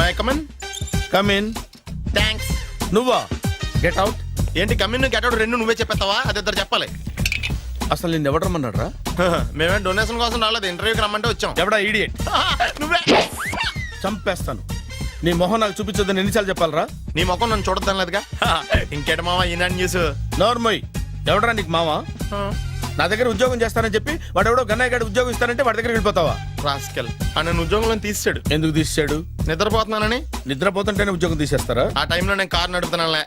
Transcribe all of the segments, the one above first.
I come in? Come in. Thanks. నువ్వా? Get out. ఏంటి come in get out రెండు నువ్వే చెప్పేస్తావా? అది ఇద్దరు చెప్పాలి. అసలు నిన్ను ఎవడు రమ్మన్నాడు రా? మేమే డొనేషన్ కోసం రాలేదు, ఇంటర్వ్యూకి రమ్మంటే వచ్చాం. ఎవడా ఈడియట్? నువ్వే. చంపేస్తాను. నీ మొహం నాకు చూపించొద్దని ఎన్నిసార్లు చెప్పాలరా? నీ ముఖం నన్ను చూడద్దాం లేదుగా. ఇంకేట మామ ఈనాడు న్యూస్. నోర్మోయ్. ఎవడరా నీకు మావా? నా దగ్గర ఉద్యోగం చేస్తానని చెప్పి వాడెవడో గన్నయ్య గారి ఉద్యోగం ఇస్తానంటే వాడి దగ్గరికి వెళ్ళిపోతావా? రాస్కెల్. నన్ను ఉద్యోగంలో తీసాడు. ఎందుకు తీసాడు? నిద్రపోతున్నానని. నిద్రపోతుంటేనే ఉద్యోగం తీసేస్తారా? ఆ టైంలో నేను కారు నడుపుతున్నానులే.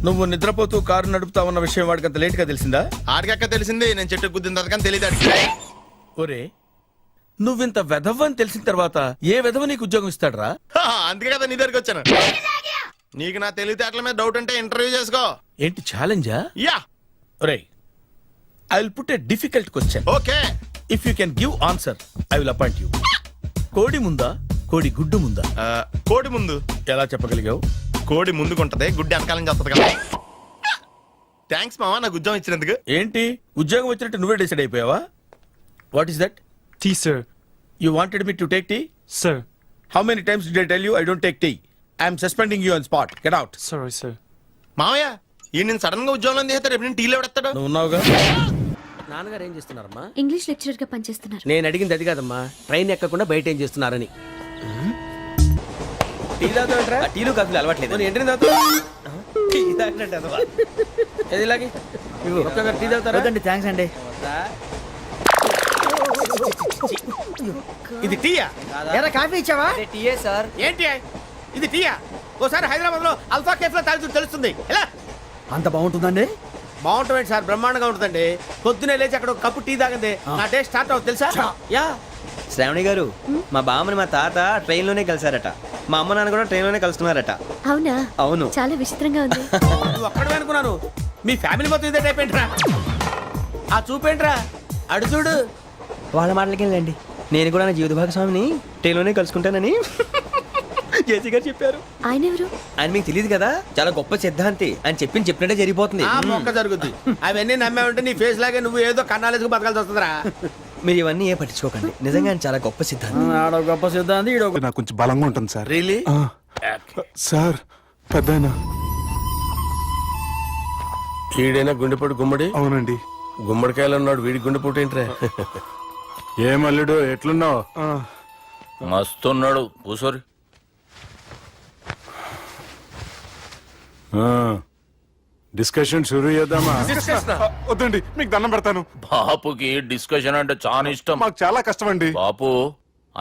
నువ్వు నిద్రపోతూ కారు నడుపుతావన్న విషయం వాడికి అంత లేట్ గా తెలిసిందా? ఆడికక్క తెలిసింది, నేను చెట్టు గుద్దిన తర్వాత కానీ తెలియదు. ఒరే, నువ్వింత వెధవని తెలిసిన తర్వాత ఏ వెధవ నీకు ఉద్యోగం ఇస్తాడరా? అందుకే కదా నీ దగ్గరికి వచ్చాను. నీకు నా తెలివితేటల మీద డౌట్ అంటే ఇంటర్వ్యూ చేసుకో. ఏంటి ఛాలెంజా? యా. ఒరే, I will put a difficult question. Okay. If you can give answer I will appoint you. కోడి ముందా, కోడి గుడ్డు ముందా? కోడి ముందు. ఎలా చెప్పగలిగావు? కోడి ముందుకుంటది, గుడ్డి వెనకాలం చేస్తుంది కదా. థ్యాంక్స్ మామ నాకు ఉద్యోగం ఇచ్చినందుకు. ఏంటి ఉద్యోగం వచ్చినట్టు నువ్వే డిసైడ్ అయిపోయావా? What is that? Tea, sir. You wanted me to take tea? Sir. How many times did I tell you I don't take tea? I am suspending you on spot. Get out. Sorry, sir. మామయ్య ఈ నేను sudden గా ఉద్యోగంలో తీస్తాడు. రేపు నేను టీలో పెడతాడు. నువ్వు ఉన్నావుగా. నాన్నగారు ఏం చేస్తున్నారమ్మా? ఇంగ్లీష్ లెక్చరర్ గా పనిచేస్తున్నారు. నేను అడిగింది అది కాదమ్మా, ట్రైన్ ఎక్కకుండా బయట ఏం చేస్తున్నారని. టీ తాగుతావంటరా? టీలు కాఫీలు అలవాట్లేదు. నేను ఎంట్రీ తాగుతావా? టీ తాగినట్టు అదవా. ఏది ఇలాగే ఒక్కగారు టీ తాగుతారా? వద్దండి, థ్యాంక్స్ అండి. ఇది టీయా? ఎరా కాఫీ ఇచ్చావా? టీయే సార్. ఏంటి ఇది టీయా? ఓసారి హైదరాబాద్ లో అల్ఫా కేఫ్ లో తాగుతూ తెలుస్తుంది. ఎలా అంత బాగుంటుందండి? బాగుంటుంది సార్, బ్రహ్మాండంగా ఉంటుందండి. పొద్దునే లేచి అక్కడ ఒక కప్పు టీ తాగింది నా డే స్టార్ట్ అవుతుంది తెలుసా? యా. శ్రావణి గారు, మా బామ్మని మా తాత ట్రైన్ లోనే కలిసారట. మా అమ్మ నాన్న కూడా ట్రైన్ లోనే కలుస్తున్నారట. అవునా? అవును. చాలా విచిత్రంగా ఉంది. నువ్వు ఒక్కడే అనుకున్నాను, మీ ఫ్యామిలీ మొత్తం ఇదే టైప్ ఏంట్రా? ఆ చూపేంట్రా, అడు చూడు. వాళ్ళ మాటలకి వెళ్ళండి. నేను కూడా నా జీవిత భాగస్వామిని ట్రైన్ లోనే కలుసుకుంటానని జేసీ గారు చెప్పారు. ఆయన ఎవరు? ఆయన మీకు తెలియదు కదా, చాలా గొప్ప సిద్ధాంతి అని చెప్పినట్టే జరిగిపోతుంది. ఆ మొక్క జరుగుద్ది. అవన్నీ నమ్మే ఉంటే నీ ఫేస్ లాగే నువ్వు ఏదో కన్నాలేసుకు బతకాల్సి వస్తుందిరా. మీరు ఇవన్నీ ఏ పట్టించుకోకండి, నిజంగా ఆయన చాలా గొప్ప సిద్ధాంతి. ఆడ గొప్ప సిద్ధాంతి, ఈడ నాకు కొంచెం బలంగా ఉంటుంది సార్. రియలీ? సార్ పెద్దయినా. ఈడైనా గుండెపోటు గుమ్మడి? అవునండి. గుమ్మడికాయలు ఉన్నాడు, వీడి గుండెపోటు ఏంట్రా? ఏమల్లుడు ఎట్లున్నావు? మస్తున్నాడు కూసోరి. డిస్కషన్ షురూ చేద్దామా? వద్దండి, మీకు దండం పెడతాను. బాపుకి డిస్కషన్ అంటే చాలా ఇష్టం. మాకు చాలా కష్టం అండి. బాపు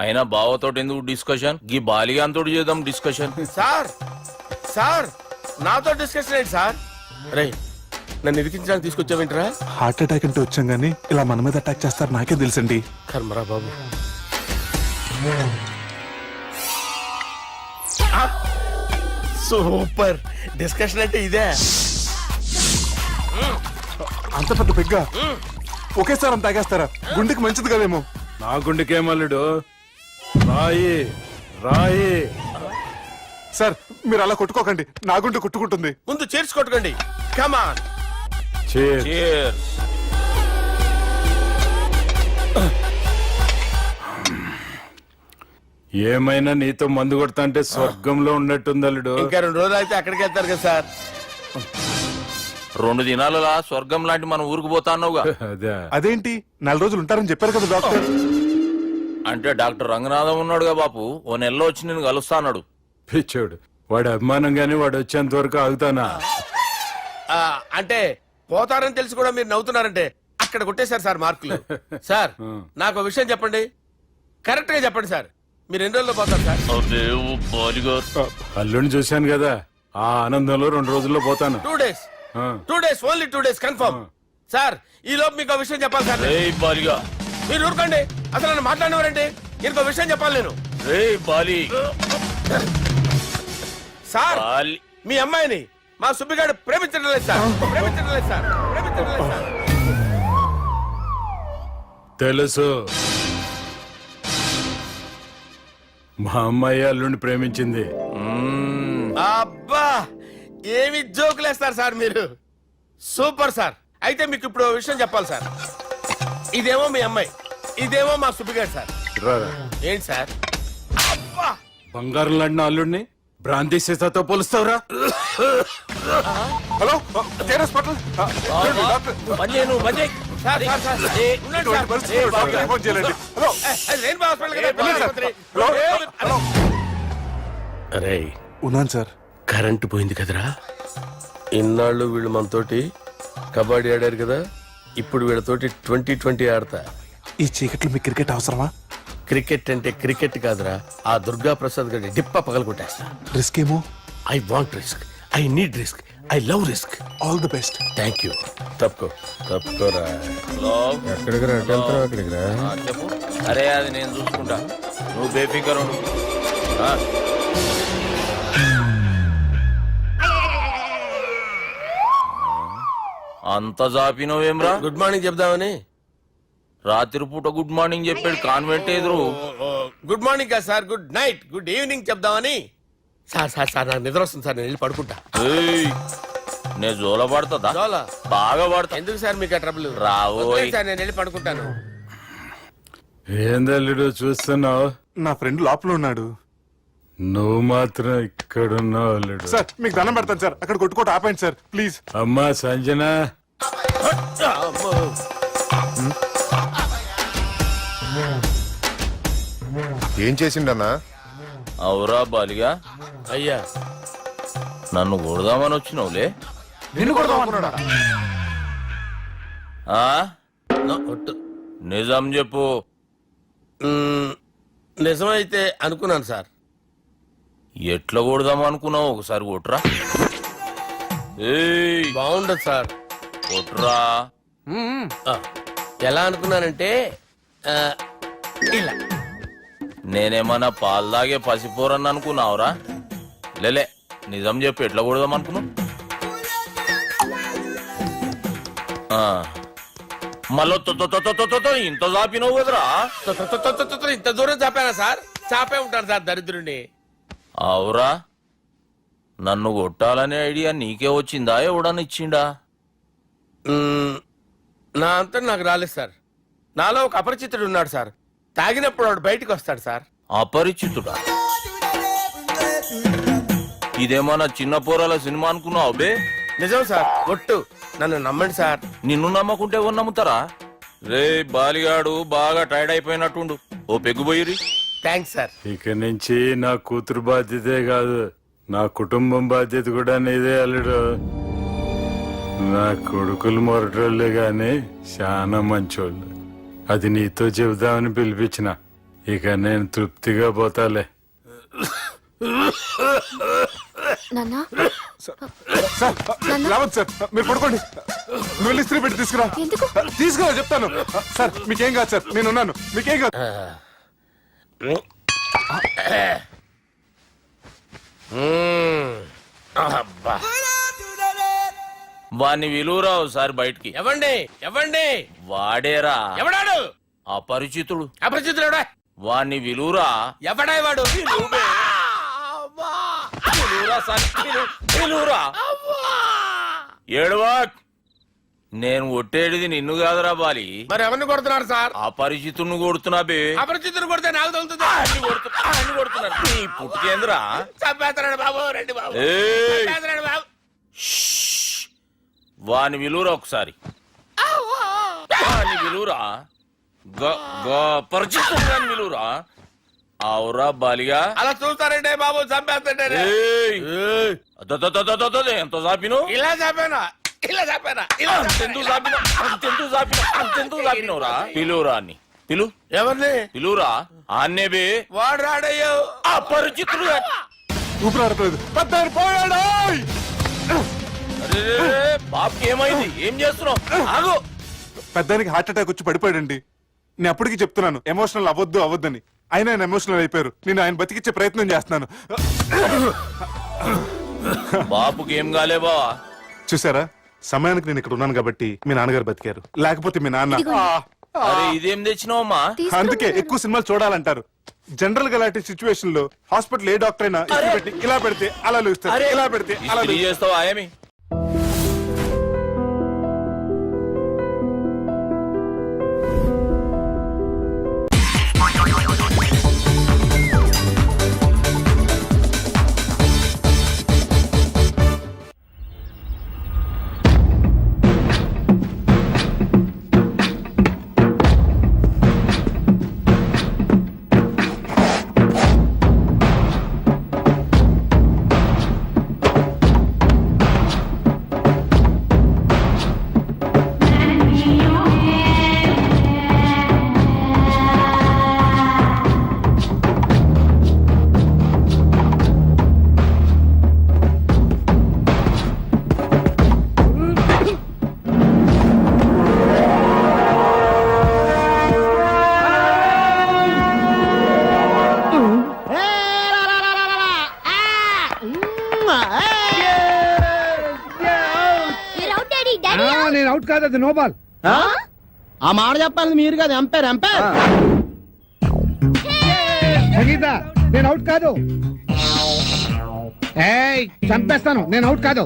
అయినా బావతోటి ఎందుకు డిస్కషన్? గీ బాలిగాంతోటి చేద్దాం డిస్కషన్. సార్ సార్ నాతో డిస్కషన్ ఏంటి సార్? రే, నన్ను ఇరికించడానికి తీసుకొచ్చావేంట్రా? హార్ట్ అటాక్ అంటే వచ్చాం గానీ ఇలా మన మీద అటాక్ చేస్తారు నాకే తెలుసండి. కర్మరా బాబు. సూపర్ డిస్కషన్ అంటే ఇదే. అంత పెద్ద పెగ్గా ఒకేసారి అంత తాగేస్తారా? గుండెకి మంచిది కదేమో. నా గుండెకేమల్లుడు, రాయి రాయి. సార్ మీరు అలా కొట్టుకోకండి, నా గుండె కొట్టుకుంటుంది. ముందు చేర్చి కొట్టుకోండి. కమాన్. Cheers. ఏమైనా నీతో మందు కొడతా అంటే స్వర్గంలో ఉన్నట్టుంది అల్లుడు. ఇంకా 2 రోజులు అయితే అక్కడికి వెళ్తారు కదా సార్. 2 దినాలలా స్వర్గం లాంటి మనం ఊరుకు పోతా అన్నావుగా. అదే. అదేంటి 4 రోజులు ఉంటారని చెప్పారు కదా డాక్టర్. అంటే డాక్టర్ రంగనాథం ఉన్నాడుగా బాపు, ఓ నెలలో వచ్చి నేను కలుస్తా అన్నాడు. పిచ్చోడు, వాడు అభిమానంగానే వాడు వచ్చేంత వరకు ఆగుతానా? అంటే పోతారని తెలిసి కూడా మీరు నవ్వుతున్నారంటే అక్కడ కొట్టేశారు సార్ మార్కులు. సార్ నాకు ఒక విషయం చెప్పండి, కరెక్ట్ గా చెప్పండి సార్. మీరు ఎన్ని రోజుల్లో పోతారు సార్? అల్లుడిని చూశాను కదా, ఆ ఆనందంలో 2 రోజుల్లో పోతాను. 2 days. 2 days, only 2 days confirm. Sir ఈ లోపు మీకు ఒక విషయం చెప్పాలి సార్. మీరు ఊరుకోండి, అసలు నన్ను మాట్లాడినవారంటే ఇంకో విషయం చెప్పాలి నేను. సార్ మీ అమ్మాయిని మా సుబ్బిగాడు ప్రేమించడం లేదు సార్. ప్రేమించడం లేదు సార్. ప్రేమించడం లేదు సార్. తెలుసు, మా అమ్మాయి అల్లుడిని ప్రేమించింది. అబ్బా ఏమి జోకులేస్తారు సార్ మీరు. Super sir. అయితే మీకు ఇప్పుడు ఓ విషయం చెప్పాలి సార్. ఇదేమో మీ అమ్మాయి, ఇదేమో మా సుబ్బిగాడు సార్. రారా. ఏంటి సార్? అబ్బా బంగారం లాంటి అల్లుడిని బ్రాంతి సీసాతో పోలుస్తావురా? Hello care hospital doctor sir sir sir ఉండండి ఇటువంటి సార్. పరిస్థితుల్లో డాక్టర్ రిపోర్ట్ చేయాలండి. హలో రెయిన్బో హాస్పిటల్ కదా, వెళ్ళండి సార్. ఆసుపత్రి. హలో హలో అరే ఉన్నాను సార్. కరెంటు పోయింది కదరా, ఇన్నాళ్ళు వీళ్ళు మనతోటి కబడ్డీ ఆడారు కదా, ఇప్పుడు వీళ్ళతోటి 2020 ఆడతా. ఈ చీకట్లో మీకు క్రికెట్ అవసరమా? క్రికెట్ అంటే క్రికెట్ కాదురా, ఆ దుర్గా ప్రసాద్ గారి డిప్ప పగల కొట్టేస్తా. రిస్క్ ఏమో. I want risk, I need risk, I love risk. All the best. Thank you. తప్పుకోరా. హలో ఎక్కడికి రా, అటు వెళ్తావా అక్కడికి రా? చెప్పు. అరే అది నేను చూసుకుంటా, నువ్వు బేఫికర్ ఉండు. ఆ. అంత జాపినవేమ్రా? గుడ్ మార్నింగ్ చెప్దామని. రాత్రి పూట గుడ్ మార్నింగ్ చెప్పాడు కాన్వెంట్ ఎదురు. గుడ్ మార్నింగ్ కాదు sir, good night, good evening చెప్దామని. సార్ సార్ సార్ నాకు నిద్ర వస్తుంది సార్, నేను వెళ్ళి పడుకుంటా. ఏయ్, నే జోల పడుతుందా? జోలా? బాగా పడతా. ఎందుకు సార్ మీకు ఆ ట్రబుల్? రావోయ్. వదిలేయ్ సార్, నేను వెళ్ళి పడుకుంటాను. ఏందల్లుడు చూస్తున్నావు? నా ఫ్రెండ్ లోపల ఉన్నాడు. నువ్వు మాత్రం ఇక్కడున్నావు అల్లుడు. సార్ మీకు దండం పెడతాను సార్, అక్కడ కొట్టుకోట ఆపండి సార్ ప్లీజ్. అమ్మా సంజన, అమ్మో. ఏం చేసిండన్నా? అవురా బాలిగా, అయ్యా నన్ను కొడదామని వచ్చినావులే. నిన్ను కొడదామన్నాడా? ఆ? ఒట్టు. నిజం చెప్పు. నిజమైతే అనుకున్నాను సార్. ఎట్లా కొడదాం అనుకున్నావు? ఒకసారి కొట్రా. ఏయ్, బాగుండదు సార్. కొట్రా. ఆ, ఎలా అనుకున్నానంటే ఆ, ఇలా. నేనేమన్నా పాలు తాగే పసిపోరని అనుకున్నావురా? లేలే, నిజం చెప్పు, ఎట్లా కొడదాం అనుకున్నావు? మళ్ళీ ఇంత చాపినావు కదరా? ఇంత దూరం చాపానా సార్? చాపే ఉంటాను సార్ దరిద్రుడిని. అవురా, నన్ను కొట్టాలనే ఐడియా నీకే వచ్చిందా? ఎవడన్నా ఇచ్చిండా? నా అంతా నాకు రాలేదు సార్. నాలో ఒక అపరిచితుడు ఉన్నాడు సార్. తాగినప్పుడు వాడు బయటికి వస్తాడు సార్. అపరిచితుడా? ఇదేమన్నా చిన్న పోరాల సినిమా అనుకున్నావు బే? నిజం సార్, ఒట్టు. నన్ను నమ్మండి సార్. నిన్ను నమ్మకుంటే ఎవరు నమ్ముతారా? రే బాలిగాడు బాగా టైర్డ్ అయిపోయినట్టుండు, ఓ పెగ్గుబోయిరి. Thanks sir. ఇక నుంచి నా కూతురు బాధ్యతే కాదు, నా కుటుంబం బాధ్యత కూడా నీదే అల్లుడు. నా కొడుకులు మొరటోళ్ళే గాని చాలా మంచోళ్ళు. అది నీతో చెబుదామని పిలిపించిన. ఇక నేను తృప్తిగా పోతాలే. నాన్నా సార్ రావద్దు సార్, మీరు పడుకోండి. నువ్వు వెళ్ళి ఇస్త్రీ పెట్టి తీసుకురా. ఎందుకు? తీసుకురా చెప్తాను. సార్ మీకేం కాదు సార్, నేను ఉన్నాను. మీకేం కాదు. అబ్బా. వాణ్ణి విలువరా ఒకసారి బయటికి. ఎవండి ఎవండి? వాడేరా ఎవడాడు? అపరిచితుడు. అపరిచితుడు ఎవడా? వాణ్ణి విలువరా. ఎవడా వాడు? విలువరా సార్, విలువరా. ఏడవా, నేను కొట్టేడిది నిన్ను కాదురా బాలి, మరి ఎవరిని కొడుతున్నారు సార్? అపరిచితుడిని కొడుతున్నా బే. అపరిచితుడు కొడితే నాకు తగులుతుంది. అన్ని కొడుతున్నారు. నీ పుట్టుకేంద్రా? చంపేస్తున్నాడు బాబు, రండి బాబు. ఏయ్, చంపేస్తున్నాడు బాబు. వాని విలువరా ఒకసారి. వాని విలువరా. పరిచితుడు విలువరా. అవురా బాలిగా. అలా చూస్తారంటే బాబు, చంపేస్తాడు. ఏయ్, ఎంత చాపిను? ఇలా చంపానా? ఇలా చంపానా? ఇలా అంతెందుకు చాపిన? అంతెందుకు చాపినవురా? పిలువురా అన్ని. పిలు, ఎవరిని? పిలువురా. ఆన్నే బే. వాడు రాడయ్యో. అపరిచితుడు. ఊపిరాడట్లేదు. పెద్దాయన పోయాడు. అరే బాబుకి ఏమైంది? ఏం చేస్తున్నావు? ఆగు. పెద్దానికి హార్ట్ అటాక్ వచ్చి పడిపోయాడండి. నేను అప్పటికి చెప్తున్నాను ఎమోషనల్ అవ్వద్దని. ఆయన ఎమోషనల్ అయిపోయారు. నేను ఆయన బతికిచ్చే ప్రయత్నం చేస్తున్నాను. బాబుకి ఏం కాలే బావా? చూసారా, సమయానికి నేను ఇక్కడ ఉన్నాను కాబట్టి మీ నాన్నగారు బతికారు. లేకపోతే మీ నాన్న. అరే ఇదేం తెచ్చినావమ్మా? అందుకే ఎక్కువ సినిమాలు చూడాలంటారు. జనరల్ గా అలాంటి సిచ్యువేషన్ లో హాస్పిటల్ ఏ డాక్టర్ అయినా ఇస్త్రీ పెట్టి ఇలా పెడితే అలా లూస్తారు, ఇలా పెడితే అలా ఇస్త్రీ చేస్తావా ఏమి? నేను అవుట్ కాదు, అది నో బాల్. ఆ మాట చెప్పాలి మీరు కదా ఎంపైర్ ఎంపైర్. సంగీత, నేను అవుట్ కాదు. ఏయ్, చంపేస్తాను, నేను అవుట్ కాదు.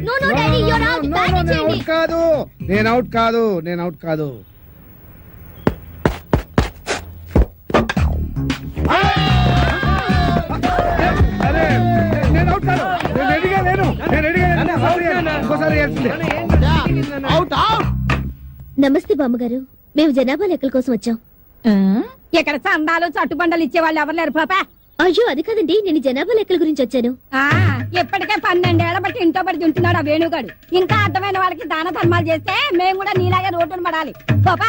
నేను అవుట్ కాదు, నేను అవుట్ కాదు, నేను అవుట్ కాదు. అరే, నేను అవుట్ కాదు, నేను రెడీగా లేను, నేను రెడీగా లేను. ఇంకోసారి వేయాల్సిందే. Out out. నమస్తే బామ్మగారు, మేము జనాభా లెక్కల కోసం వచ్చాం. ఇక్కడ చందాలు చట్టుబండలు ఇచ్చే వాళ్ళు ఎవరు లేరు పాపా. అయ్యో అది కాదండి, నేను జనాభా లెక్కల గురించి వచ్చాను. ఇప్పటికే 12 ఏళ్ల బట్టి ఇంట్లో పడి తింటున్నాడు ఆ వేణుగాడు. ఇంకా అర్థమైన వాళ్ళకి దాన ధర్మాలు చేస్తే మేము కూడా నీలాగే రోడ్డును పడాలి పాపా.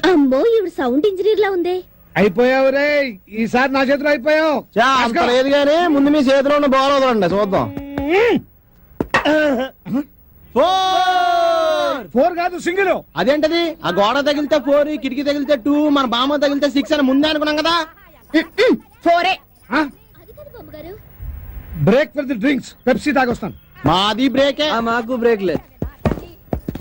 అమ్మో, ఇవి సౌండ్ ఇంజనీర్ లా ఉంది. అయిపోయావు రే, ఈసారి నా చేతిలో అయిపోయావు. అంత లేదు కానీ ముందు మీ చేతిలో ఉన్న బాల్ వదలండి చూద్దాం. 4 కాదు, సింగిల్. అదేంటది? ఆ గోడ తగిలితే 4, కిటికీ తగిలితే 2, మన బామ్మ తగిలితే 6 అని ముందే అనుకున్నాం కదా. 4 అది కాదు బామ్మగారు. Break for the drinks, Pepsi తాగొస్తాను. మాది బ్రేకే. మాకు బ్రేక్ లేదు.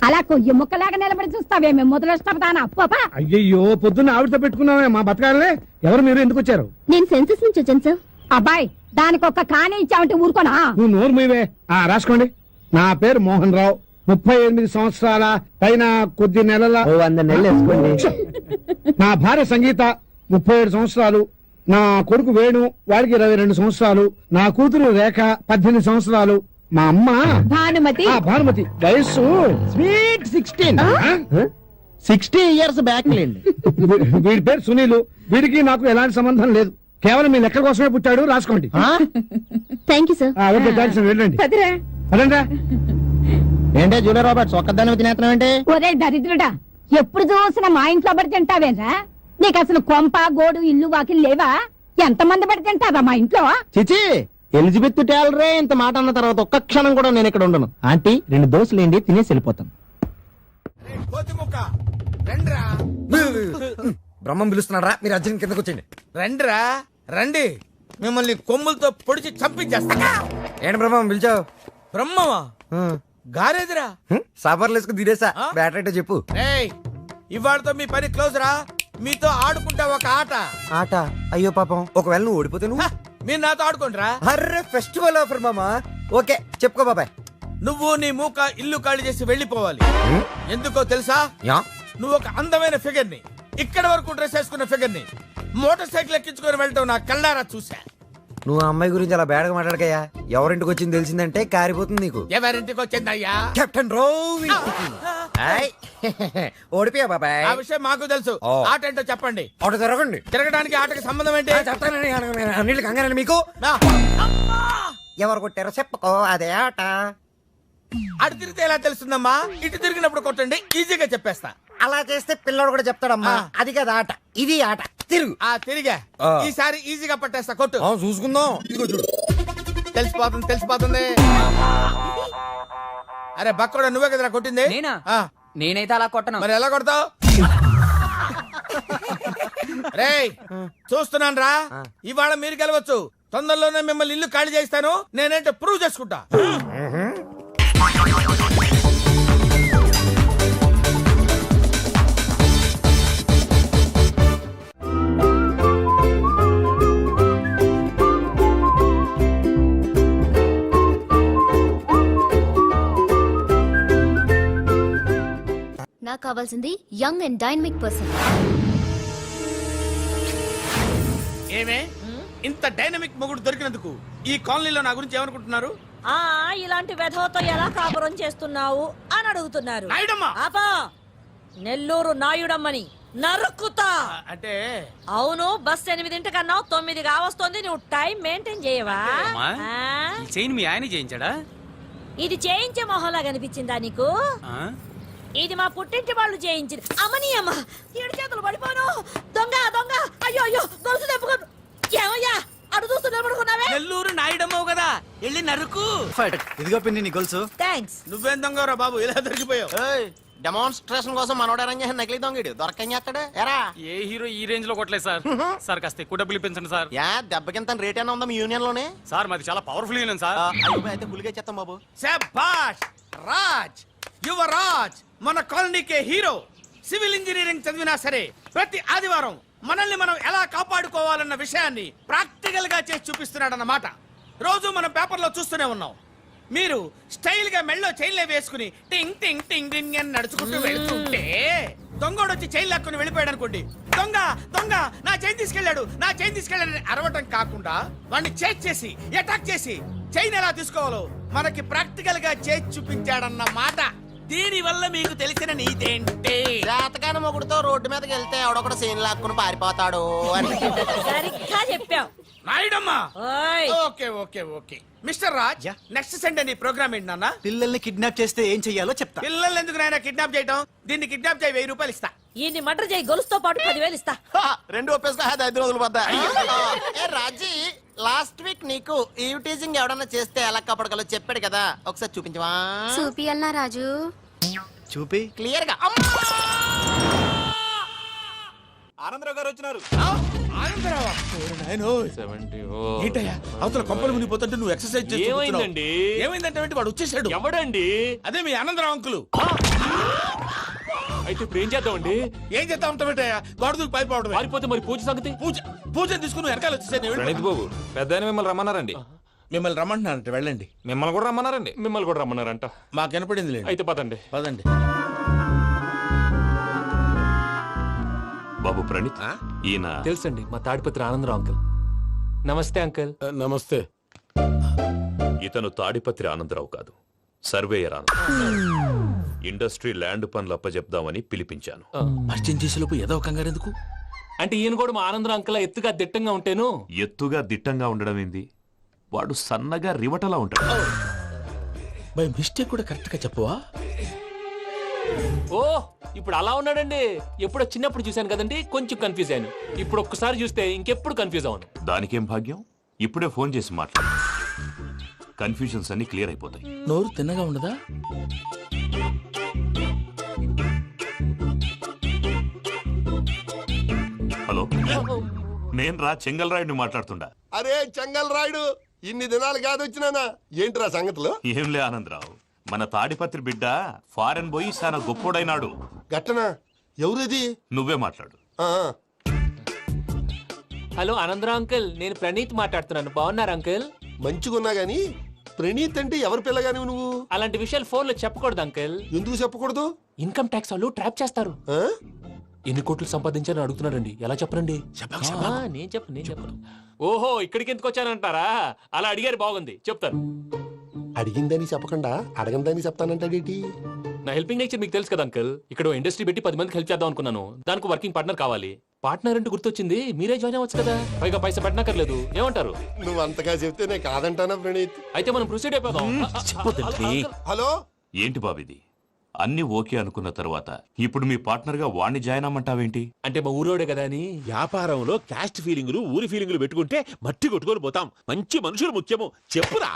అలా కొయ్యి ముక్కలాగా నిలబడి చూస్తావే, మేము మొదలెస్తానా పాపా. అయ్యయ్యో, పొద్దున్న ఆవిడతో పెట్టుకున్నామే మా బతకాలే. ఎవరు మీరు, ఎందుకు వచ్చారు? నేను సెన్సస్ నుంచి వచ్చాను సార్. అబ్బాయి, దానికి ఒక్క కానే ఇచ్చావంటే ఊరుకోనా? నువ్వు నోరు మీవే. రాసుకోండి. నా పేరు మోహన్ రావు, 38 సంవత్సరాల పైన కొద్ది నెలల. 100 నెలలు వేసుకోండి. నా భార్య సంగీత, 37 సంవత్సరాలు. నా కొడుకు వేణు, వాడికి 22 సంవత్సరాలు. నా కూతురు రేఖ, 18 సంవత్సరాలు. మా అమ్మ భానుమతి. భానుమతి, వయస్సు స్వీట్ 16. 60 ఇయర్స్ బ్యాక్ లేండి. వీడి పేరు సునీలు. వీడికి నాకు ఎలాంటి సంబంధం లేదు, కేవలం మీ లెక్క కోసమే పుట్టాడు. రాసుకోండి. Thank you sir. Okay, thanks. వెళ్ళండి. కదిరా. అదంతా ఏంటే జూలియర్ రాబర్ట్స్ ఒక్కదాన్ని తినేస్తున్నావు ఏంటి? ఒరే దరిద్రుడా, ఎప్పుడు చూసినా మా ఇంట్లో పడి తింటావేరా? నీకు అసలు కొంప గోడు ఇల్లు వాకిలు లేవా? ఎంతమంది పడి తింటారా మా ఇంట్లో? చిచి, ఎలిజబెత్ టేలరే ఇంత మాట అన్న తర్వాత ఒక్క క్షణం కూడా నేను ఇక్కడ ఉండను. ఆంటీ 2 దోశలు ఏంటి, తినేసి వెళ్ళిపోతాను. బ్రహ్మం పిలుస్తున్నారా, మీరు అర్జున్ కిందకు వచ్చేయండి. రండిరా రండి, మిమ్మల్ని కొమ్ములతో పొడిచి చంపించేస్తా. ఏంటి బ్రహ్మం పిలిచావు? బ్రహ్మవా గారేదిరా. సాఫర్లు వేసుకుని తీరేసా, బ్యాటరీ చెప్పు. రేయ్, ఇవాళతో మీ పని క్లోజ్ రా. మీతో ఆడుకుంటా ఒక ఆట. ఆట? అయ్యో పాపం, ఒకవేళ నువ్వు ఓడిపోతే నువ్వు? మీరు నాతో ఆడుకుంటారా? అర్రే, ఫెస్టివల్ ఆఫర్ మామా. ఓకే, చెప్పుకో బాబాయ్. నువ్వు నీ మూక ఇల్లు ఖాళీ చేసి వెళ్ళిపోవాలి. ఎందుకో తెలుసా? యా, నువ్వు ఒక అందమైన ఫిగర్ ని, ఇక్కడ వరకు డ్రెస్ వేసుకున్న ఫిగర్ ని మోటార్ సైకిల్ ఎక్కించుకొని వెళ్ళటం నా కళ్ళారా చూసా. నువ్వు ఆ అమ్మాయి గురించి అలా బేడగా మాట్లాడకయ్యా. ఎవరింటికి వచ్చింది తెలిసిందంటే కారిపోతుంది నీకు. ఎవరింటికి వచ్చిందయ్యా? కెప్టెన్ రోవి. ఓడిపోయా బాబాయ్. ఆ విషయం మాకు తెలుసు. ఓ. ఆట ఏంటో చెప్పండి. ఆట జరగండి. తిరగడానికి ఆటకి సంబంధం ఏంటి? చెప్తానండి, అన్నిటికి కంగానండి మీకు. నా. అమ్మా! ఎవరు కొట్టారో చెప్పుకో, అదే ఆట. అటు తిరిగితే ఎలా తెలుస్తుందమ్మా? ఇటు తిరిగినప్పుడు కొట్టండి, ఈజీగా చెప్పేస్తా. అలా చేస్తే పిల్లడు కూడా చెప్తాడమ్మా. ఆ. అది కదా ఆట, ఇది ఆట. తిరుగు. తిరిగా ఆ. ఈసారి ఈజీగా పట్టేస్తా. కొట్టు. చూసుకుందాం. ఇదిగో చూడు. తెలిసిపోతుంది. అరే బక్కడా, నువ్వే కదరా కొట్టింది? నేనా? ఆ. నేనైతే అలా కొట్టను. మరి ఎలా కొడతావు? రేయ్, చూస్తున్నాను రా. ఇవాళ మీరు గెలవచ్చు. తొందరలోనే మిమ్మల్ని ఇల్లు ఖాళీ చేస్తాను. నేనేంటో ప్రూవ్ చేసుకుంటా. నాకు కావాల్సింది యంగ్ అండ్ డైనమిక్ పర్సన్. ఏమే, ఇంత డైనమిక్ మొగుడు దొరికినందుకు ఈ కాలనీలో నా గురించి ఏమనుకుంటున్నారు? ఇలాంటి వెధవతో ఎలా కాపురం చేస్తున్నావు అని అడుగుతున్నారు. నాయుడమ్మా. ఆపా, నెల్లూరు నాయుడమ్మని నరుక్కుతా. అంటే అవును, బస్ 8:00 9 కావస్తుంది. నువ్వు టైం మెయింటైన్ చేయవా? చైన్ మీ ఆయన చేయించాడా? ఇది చేయించే మొహంలా కనిపించిందా నీకు? ఇది మా పుట్టింటి వాళ్ళు చేయించింది. అమ్మని అమ్మ, 7 చేతులు పడిపోను. దొంగ దొంగ, అయ్యో అయ్యో, గొలుసు తెప్పుకో. ఏమయ్యా అడు చూస్తూ నిలబడుకున్నావే? నెల్లూరు నాయుడమ్మవు కదా, వెళ్ళి నరుకు. ఇదిగో పిన్ని నీ గొలుసు. థ్యాంక్స్. నువ్వేం దొంగరా బాబు, ఇలా దొరికిపోయావు? డెమాన్స్ట్రేషన్ కోసం మనోడు అరేంజ్ చేసిన నకిలీ దొంగడు దొరకని చేస్తాడు ఎరా ఏ హీరో ఈ రేంజ్ లో కొట్టలేదు సార్ సార్ కాస్త ఎక్కువ డబ్బులు ఇప్పించండి సార్. యా దెబ్బకింత రేట్ అయినా ఉందా మీ యూనియన్ లోనే? సార్ మాది చాలా పవర్ఫుల్ యూనియన్ సార్. అయితే గులిగా చేస్తాం బాబు. శభాష్ రాజ్ యువరాజ్ మన కాలనీకే హీరో. సివిల్ ఇంజనీరింగ్ చదివినా సరే ప్రతి ఆదివారం మనల్ని మనం ఎలా కాపాడుకోవాలన్న విషయాన్ని ప్రాక్టికల్ గా చేసి చూపిస్తున్నాడన్నమాట. రోజు మనం పేపర్లో చూస్తూనే ఉన్నాం. మీరు స్టైల్ గా మెళ్ళో చైన్లే వేసుకుని టింగ్ టింగ్ టింగ్ టింగ్ అని నడుచుకుంటూ వెళ్తుంటే దొంగోడు వచ్చి చైన్ లాక్కుని వెళ్ళిపోయాడు అనుకోండి. దొంగ దొంగ నా చైన్ తీసుకెళ్ళాడు నా చైన్ తీసుకెళ్ళాడు అరవటం కాకుండా వాడిని చేజ్ చేసి అటాక్ చేసి చైన్ ఎలా తీసుకోవాలో మనకి ప్రాక్టికల్ గా చేసి చూపించాడన్న మాట. దీని వల్ల మీకు తెలిసిన నీతేంటి? జాతకాన మొగుడుతో రోడ్డు మీదకి వెళ్తే ఎవడొకడు సీన్ లాక్కుని పారిపోతాడు అని. సరిగ్గా చెప్పావు నాయుడమ్మా. ఓయ్ okay okay okay mister Raj, next Sunday నీ ప్రోగ్రామ్ ఏంటి నాన్న? పిల్లల్ని కిడ్నాప్ చేస్తే ఏం చెయ్యాలో చెప్తా. పిల్లల్ని ఎందుకు నాయన కిడ్నాప్ చేయటం? దీన్ని కిడ్నాప్ చేయి 1000 రూపాయలు ఇస్తా. ఈయన్ని మటర్ చేయి గొలుసుతో పాటు 10,000 ఇస్తా. రెండు ఒప్పేసుకో 5 రోజులు పడ్డా. ఏ రాజీ, లాస్ట్ వీక్ నీకు ఈ టీజింగ్ ఎవడన్నా చేస్తే ఎలా కాపాడగలో చెప్పాడు కదా, ఒకసారి చూపించవా? చూపియల్నా రాజు? చూపి. క్లియర్ గా. ఆనందరావు గారు వచ్చినారు. ఆనందరావా? ఏంటయ్యా అవతల కొంపలు మునిగిపోతుంటే నువ్వు ఎక్సర్సైజ్ ఏమైందండి? ఏమైందంటే వాడు వచ్చేసాడు. ఎవడండి? అదే మీ ఆనందరావు అంకులు. అయితే ఇప్పుడు ఏం చేద్దామండి? ఏం చేస్తా ఉంటావేటయ్యా? గొడవకు పైపోవడం. పారిపోతే మరి పూజ సంగతి? పూజ తీసుకుని వెనకాల వచ్చేసాను. బాబు పెద్ద మిమ్మల్ని రమ్మన్నారండి. మిమ్మల్ని రమ్మంటున్నారంట, వెళ్ళండి. మిమ్మల్ని కూడా రమ్మన్నారండి. మిమ్మల్ని కూడా రమ్మన్నారంట. మాకు వినపడింది. అయితే పదండి. పదండి. బాబు ప్రణీత్, ఈయన తెలుసండి, మా తాడిపత్రి ఆనందరావు అంకుల్. నమస్తే అంకుల్. నమస్తే. ఇతను తాడిపత్రి ఆనందరావు కాదు, సర్వేయర్ ఆనందరావు. ఇండస్ట్రీ ల్యాండ్ పనులు అప్పచెప్దామని పిలిపించాను. పరిచయం చేసేలోపు ఏదో కంగారు ఎందుకు? అంటే ఈయన కూడా మా ఆనందరావు అంకుల్ ఎత్తుగా దిట్టంగా ఉంటేను. ఎత్తుగా దిట్టంగా ఉండడం ఏంది, వాడు సన్నగా రివటలా ఉంటాడు. బై మిస్టేక్ కూడా కరెక్ట్ గా చెప్పవా? ఓ ఇప్పుడు అలా ఉన్నాడండి. ఎప్పుడో చిన్నప్పుడు చూశాను కదండి, కొంచెం కన్ఫ్యూజ్ అయ్యాను. ఇప్పుడు ఒక్కసారి చూస్తే ఇంకెప్పుడు కన్ఫ్యూజ్ అవ్వను. దానికేం భాగ్యం, ఇప్పుడే ఫోన్ చేసి మాట్లాడు. కన్ఫ్యూజన్స్ అన్ని క్లియర్ అయిపోతాయి. నోరు తిన్నగా ఉండదా? హలో, నేను రా చెంగల్ రాయుడిని మాట్లాడుతుండా. అరే చెంగల్ రాయుడు, ఇన్ని దినాలు కాదు వచ్చినానా? ఏంట్రా సంగతులు? ఏంలే ఆనందరావు, మన తాడిపత్రి బిడ్డ ఫారెన్ పోయి చాలా గొప్పోడైనాడు. గట్టనా? ఎవరిది? నువ్వే మాట్లాడు. హలో ఆనందరావు అంకుల్, నేను ప్రణీత్ మాట్లాడుతున్నాను. బాగున్నారు అంకుల్? మంచిగున్నా గాని ప్రణీత్ అంటే ఎవరి పిల్లగాని నువ్వు? అలాంటి విషయాలు ఫోన్ లో చెప్పకూడదు అంకుల్. ఎందుకు చెప్పకూడదు? ఇన్కమ్ ట్యాక్స్ వాళ్ళు ట్రాప్ చేస్తారు. ఎన్ని కోట్లు సంపాదించాలని అడుగుతున్నారండి, ఎలా చెప్పరండి? నేను చెప్పను. ఓహో, ఇక్కడికి ఎందుకు వచ్చానంటారా? అలా అడిగారు, బాగుంది, చెప్తాను. అడిగిందని చెప్పకుండా అడగందని చెప్తానంటాడేటి? నా హెల్పింగ్ నేచర్ మీకు తెలుసు కదా అంకుల్. ఇక్కడ ఇండస్ట్రీ పెట్టి 10 మందికి హెల్ప్ చేద్దాం అనుకున్నాను. దానికి వర్కింగ్ పార్ట్నర్ కావాలి. పార్ట్నర్ అంటే గుర్తొచ్చింది, మీరే జాయిన్ అవ్వచ్చు కదా, పైగా పైసా పెట్టనక్కర్లేదు. ఏమంటారు? నువ్వు అంతగా చెప్తే నేను కాదంటానా ప్రణీత్? అయితే మనం ప్రొసీడ్ అయిపోదాం. హలో, ఏంటి బాబిది? అన్ని ఓకే అనుకున్న తర్వాత ఇప్పుడు మీ పార్ట్నర్ గా వాణ్ణి జాయిన్ అమ్మంటావేంటి? అంటే మా ఊరోడే కదా అని. వ్యాపారంలో క్యాస్ట్ ఫీలింగులు ఊరి ఫీలింగులు పెట్టుకుంటే మట్టి కొట్టుకొని పోతాం. మంచి మనుషులు ముఖ్యము, చెప్పురా.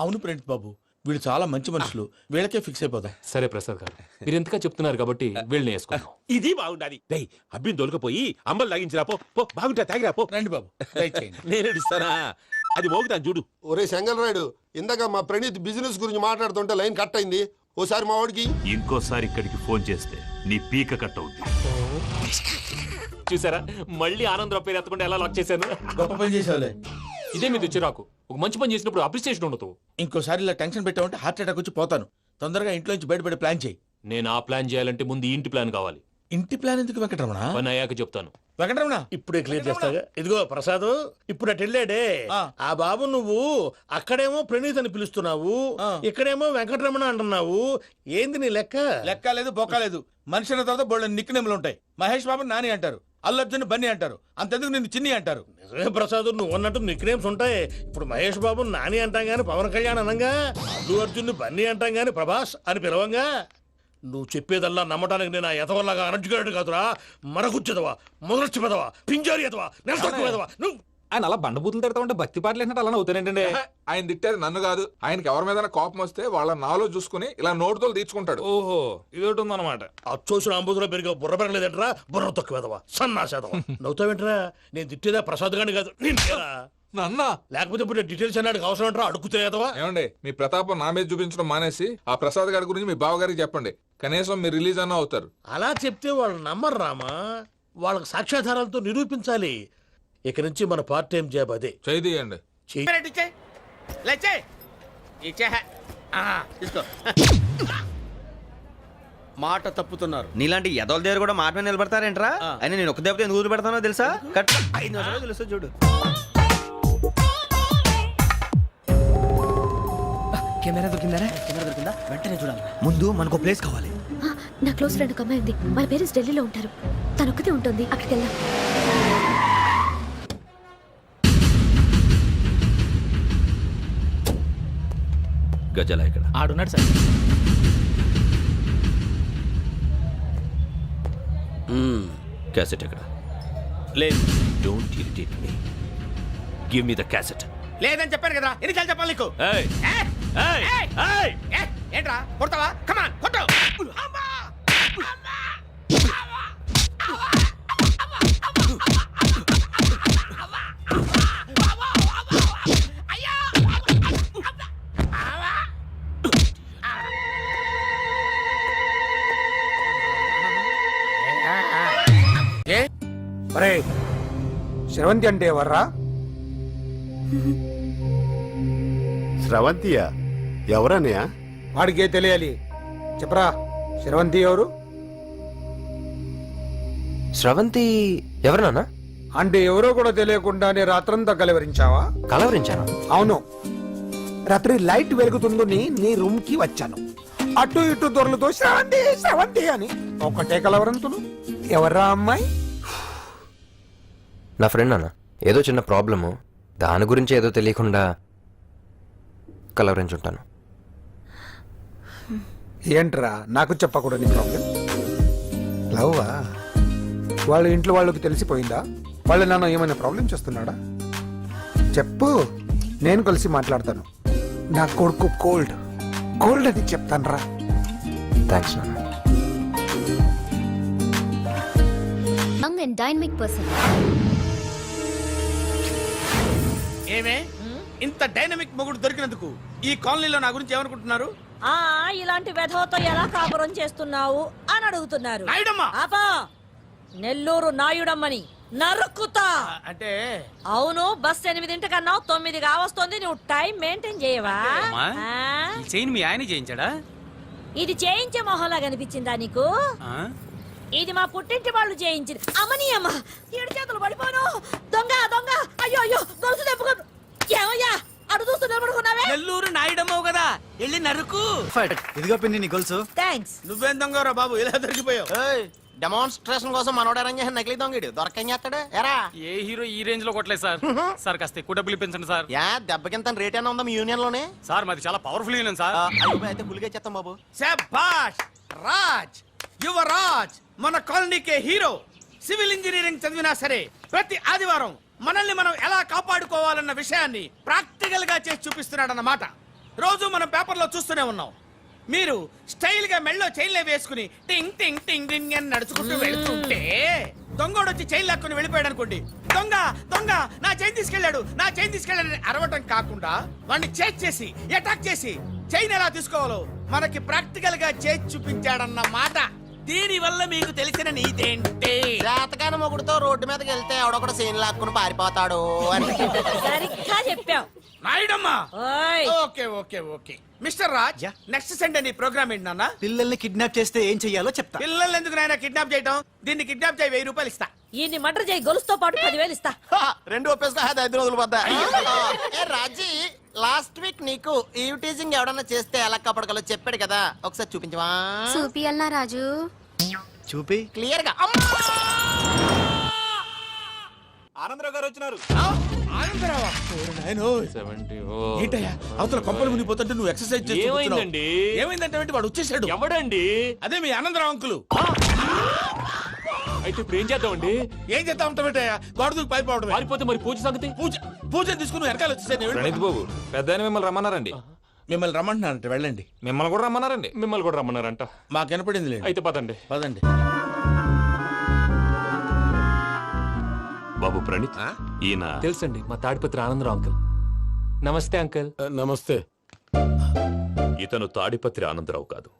అవును ప్రణీత్ బాబు, వీళ్ళు చాలా మంచి మనుషులు, వీళ్ళకే ఫిక్స్ అయిపోతాం. సరే ప్రసాద్ గారు, మీరు ఎంతగా చెప్తున్నారు కాబట్టి వీళ్ళని వేసుకుందాం. ఇది బాగుండాలి. అబ్బిని దొలకపోయి అంబలు తాగించిరా పో. బాగుంటా తాగిరా పో. రండి బాబు, నేను ఇస్తానా? అది మోగుతాను చూడు. ఒరే చెంగల్ రాయుడు, ఇందాక మా ప్రణీత్ బిజినెస్ గురించి మాట్లాడుతుంటే లైన్ కట్ అయింది. ఓసారి మా వాడికి ఇంకోసారి ఇక్కడికి ఫోన్ చేస్తే నీ పీక కట్ అవుతుంది. చూసారా, మళ్ళీ ఆనందరావు పేరు ఎత్తకుండా ఎలా లాక్ చేశాను. గొప్ప పని చేసేవాళ్ళే. ఇదే మీద చిరాకు. ఒక మంచి పని చేసినప్పుడు అప్రిసియేషన్ ఉండదు. ఇంకోసారి ఇలా టెన్షన్ పెట్టామంటే హార్ట్ అటాక్ వచ్చి పోతాను. తొందరగా ఇంట్లో నుంచి బయటపడే ప్లాన్ చేయి. నేను ఆ ప్లాన్ చేయాలంటే ముందు ఈ ఇంటి ప్లాన్ కావాలి. ఇంటి ప్లాన్ ఎందుకు వెంకటరమణ? పని అయ్యాక చెప్తాను. వెంకటరమణ ఇప్పుడే క్లియర్ చేస్తాగా. ఇదిగో ప్రసాద్, ఇప్పుడు అటు వెళ్ళాడే ఆ బాబు, నువ్వు అక్కడేమో ప్రణీత్ అని పిలుస్తున్నావు, ఇక్కడేమో వెంకటరమణ అంటున్నావు. ఏంది నీ లెక్క? లెక్క లేదు, బొక్క లేదు. మనిషి అన్న తర్వాత బోళ్ళ నిక్నెములు ఉంటాయి. మహేష్ బాబు నాని అంటారు, అల్లు అర్జున్ బన్నీ అంటారు, అంతెందుకు నిన్ను చిన్ని అంటారు. నిజమే ప్రసాద్, నువ్వు అన్నట్టు నిక్నేమ్స్ ఉంటాయి. ఇప్పుడు మహేష్ బాబు నాని అంటాం గాని పవన్ కళ్యాణ్ అనంగా, అల్లు అర్జున్ బన్నీ అంటాం గాని ప్రభాస్ అని పిలవంగా. నువ్వు చెప్పేదల్లా నమ్మటానికి నేను ఎతవల్లాగా అనర్జుకేటెడ్ కాదురా. మరగుచ్చదవా, మొదలచ్చి పెదవా, పింజారి ఎదవా, నెలసొక్కు పెదవా. నువ్వు ఆయన అలా బండబూతులు తిడతా ఉంటే భక్తి పాటలు ఏంటంటే అలా అవుతానంటే. ఆయన తిట్టేది నన్ను కాదు, ఆయనకి ఎవరి మీద కోపం వస్తే వాళ్ళ నాలో చూసుకుని ఇలా నోటుతో తీర్చుకుంటాడు. ఓహో ఇదొకటి ఉందన్నమాట. అచ్చోసిన అంబుధులో పెరిగే బుర్ర పెరగలేదంటరా, బుర్ర తక్కువేదవా సన్నాసేదవా. నవ్వుతావేంట్రా? నేను తిట్టేదా ప్రసాద్ గాని కాదు నిన్నేరా. నాన్న లేకపోతే ఇప్పుడు డీటెయిల్స్ అన్నాడు అవసరం అంటారా? అడుగుతాయేదవా? ఏమండి, మీ ప్రతాపం నా మీద చూపించడం మానేసి ఆ ప్రసాద్ గారి గురించి మీ బావగారికి చెప్పండి. కనీసం మీరు రిలీజ్ అన్న అవుతారు. అలా చెప్తే వాళ్ళు నమ్మరు రామా. వాళ్ళకి సాక్ష్యాధారాలతో నిరూపించాలి. ఇక నుంచి మన పార్ట్ టైం జాబ్ అదే. చేయండి. తీసుకో. మాట తప్పుతున్నారు. నీలాంటి ఎదల దగ్గర కూడా మాట మీద నిలబడతారేంట్రా? అని నేను ఒక దెబ్బతో ఎందుకు పెడతానో తెలుసా? కట్ 5 నిమిషాలు తెలుసు చూడు. కెమెరా దొరికిందా? వెంటనే చూడాలి. ముందు మనకు ప్లేస్ కావాలి. నా క్లోజ్ ఫ్రెండ్ ఒక అమ్మాయి ఉంది. వాళ్ళ పేరెంట్స్ ఢిల్లీలో ఉంటారు. తను ఒక్కతే ఉంటుంది. అక్కడికి వెళ్దాం. గజల ఇక్కడ ఆడున్నాడు సార్. క్యాసెట్ ఎక్కడ? లేదు. Don't irritate me, give me the cassette. లేదని చెప్పాను కదా, ఎన్నిసార్లు చెప్పాలి నీకు? ఏయ్ ఏయ్ ఏయ్ ఏంట్రా కొడతావా? కమాన్ కొట్టు. అరే శ్రవంతి అంటే ఎవర్రా? స్రవంతియా? ఎవరన్నయ్య? వాడికే తెలియాలి. చెప్పరా, శ్రవంతి ఎవరు? స్రవంతి ఎవరు నాన్న? అంటే ఎవరో కూడా తెలియకుండానే రాత్రంతా కలవరించావా? కలవరించాను. అవును, రాత్రి లైట్ వెలుగుతుందని నీ రూమ్ కి వచ్చాను. అటు ఇటు దొరలతో శ్రవంతి శ్రవంతి అని ఒకటే కలవరంతులు. ఎవర్రా అమ్మాయి? నా ఫ్రెండ్ అన్న, ఏదో చిన్న ప్రాబ్లము, దాని గురించి ఏదో తెలియకుండా కలవరించుంటాను. ఏంట్రా నాకు చెప్పకూడని ప్రాబ్లం? లవ్వా? వాళ్ళ ఇంట్లో వాళ్ళకి తెలిసిపోయిందా? వాళ్ళ నాన్న ఏమైనా ప్రాబ్లం చేస్తున్నాడా? చెప్పు, నేను కలిసి మాట్లాడతాను. నా కొడుకు కోల్డ్ కోల్డ్ అని చెప్తాను రా. థ్యాంక్స్ నాన్న. Young and dynamic person. ఏమే ఇంత డైనమిక్ మొగుడు దొరికినందుకు ఈ కాలనీలో నా గురించి ఏమనుకుంటున్నారు? ఇలాంటి వెధవతో ఎలా కాపురం చేస్తున్నావు అని అడుగుతున్నారు. నాయుడమ్మా! ఆపా! నెల్లూరు నాయుడమ్మని నరుక్కుతా. అంటే అవును, బస్ 8 కన్నావు, 9 కావస్తుంది. నువ్వు టైం మెయింటైన్ చేయవా? చైన్ మీ ఆయన చేయించాడా? ఇది చేయించే మొహంలా కనిపించిందా నీకు? ఇది మా పుట్టింటి వాళ్ళు చేయించింది. అమ్మని అమ్మ, 7 చేతులు పడిపోను. దొంగ దొంగ, అయ్యో అయ్యో, గొలుసు తెప్పుకోను. ఏమయ్యా అడు చూస్తూ నిలబడుకున్నావే? నెల్లూరు నాయుడమ్మవు కదా, వెళ్ళి నరుకు. ఇదిగో పిన్ని నీ గొలుసు. థ్యాంక్స్. నువ్వేం దొంగరా బాబు, ఇలా దొరికిపోయావు? డెమాన్స్ట్రేషన్ కోసం మనోడు అరేంజ్ చేసిన నకిలీ దొంగడు దొరకని చేస్తాడు. ఎరా ఏ హీరో ఈ రేంజ్ లో కొట్టలేదు సార్. సార్ కాస్త ఎక్కువ డబ్బులు ఇప్పించండి సార్. యా దెబ్బకింత రేట్ అయినా ఉందా మీ యూనియన్ లోనే? సార్ మాది చాలా పవర్ఫుల్ యూనియన్ సార్. అయితే గులిగా చేస్తాం బాబు. శభాష్ రాజ్, యువరాజ్ మన కాలనీకే హీరో. సివిల్ ఇంజనీరింగ్ చదివినా సరే ప్రతి ఆదివారం మనల్ని మనం ఎలా కాపాడుకోవాలన్న విషయాన్ని ప్రాక్టికల్ గా చేసి చూపిస్తున్నాడన్నమాట. రోజు మనం పేపర్లో చూస్తూనే ఉన్నాం. మీరు స్టైల్ గా మెళ్ళో చైన్లే వేసుకుని టింగ్ టింగ్ టింగ్ టింగ్ అని నడుచుకుంటూ వెళ్తుంటే దొంగోడు వచ్చి చైన్ లాక్కుని వెళ్ళిపోయాడు అనుకోండి. దొంగ దొంగ నా చైన్ తీసుకెళ్లాడు, నా చైన్ తీసుకెళ్లాడని అరవటం కాకుండా వాడిని చేజ్ చేసి అటాక్ చేసి చైన్ ఎలా తీసుకోవాలో మనకి ప్రాక్టికల్ గా చేసి చూపించాడన్న మాట. దీని వల్ల మీకు తెలిసిన నీతేంటి? జాతకాన మొగుడుతో రోడ్డు మీదకి వెళ్తే ఎవడొకడు సీన్ లాక్కుని పారిపోతాడు అని. సరిగ్గా చెప్పావు నాయుడమ్మా. ఓయ్. Okay okay okay mister Raj, next Sunday నీ ప్రోగ్రామ్ ఏంటి నాన్న? పిల్లల్ని కిడ్నాప్ చేస్తే ఏం చెయ్యాలో చెప్తా. పిల్లల్ని ఎందుకు నాయన కిడ్నాప్ చేయటం? దీన్ని కిడ్నాప్ చేయి, 1000 రూపాయలు ఇస్తా. ఈయన్ని మర్డర్ చేయి, గొలుసుతో పాటు 10,000 ఇస్తా. రెండు ఒప్పేసుకో, 5 రోజులు పోతా. ఏ రాజీ, లాస్ట్ వీక్ నీకు ఈ టీజింగ్ ఎవడన్నా చేస్తే ఎలా కాపాడగలో చెప్పాడు కదా, ఒకసారి చూపించవా? చూపియల్నా రాజు? చూపి. క్లియర్ గా. ఆనందరావు గారు వచ్చినారు. ఆనందరావా? ఏంటయ్యా అవతల కొంపలు మునిగిపోతుంటే నువ్వు ఎక్సర్సైజ్ చేస్తూ ఏమైందండి? ఏమైందంటే వాడు వచ్చేసాడు. ఎవడండి? అదే మీ ఆనందరావు అంకులు. అయితే ఇప్పుడు ఏం చేద్దామండి? ఏం చేస్తా ఉంటావేటయ్యా? గోడ దూకి పైపోవడం. పారిపోతే మరి పూజ సంగతి? పూజ తీసుకుని వెనకాల వచ్చేసాను. ప్రణీత్ బాబు పెద్ద మిమ్మల్ని రమ్మన్నారండి. మిమ్మల్ని రమ్మంటున్నారంట, వెళ్ళండి. మిమ్మల్ని కూడా రమ్మన్నారండి. మిమ్మల్ని కూడా రమ్మన్నారంట. మాకు వినపడింది లేండి. అయితే పదండి. పదండి. బాబు ప్రణీత్, ఈయన తెలుసండి, మా తాడిపత్రి ఆనందరావు అంకుల్. నమస్తే అంకుల్. నమస్తే. ఇతను తాడిపత్రి ఆనందరావు కాదు,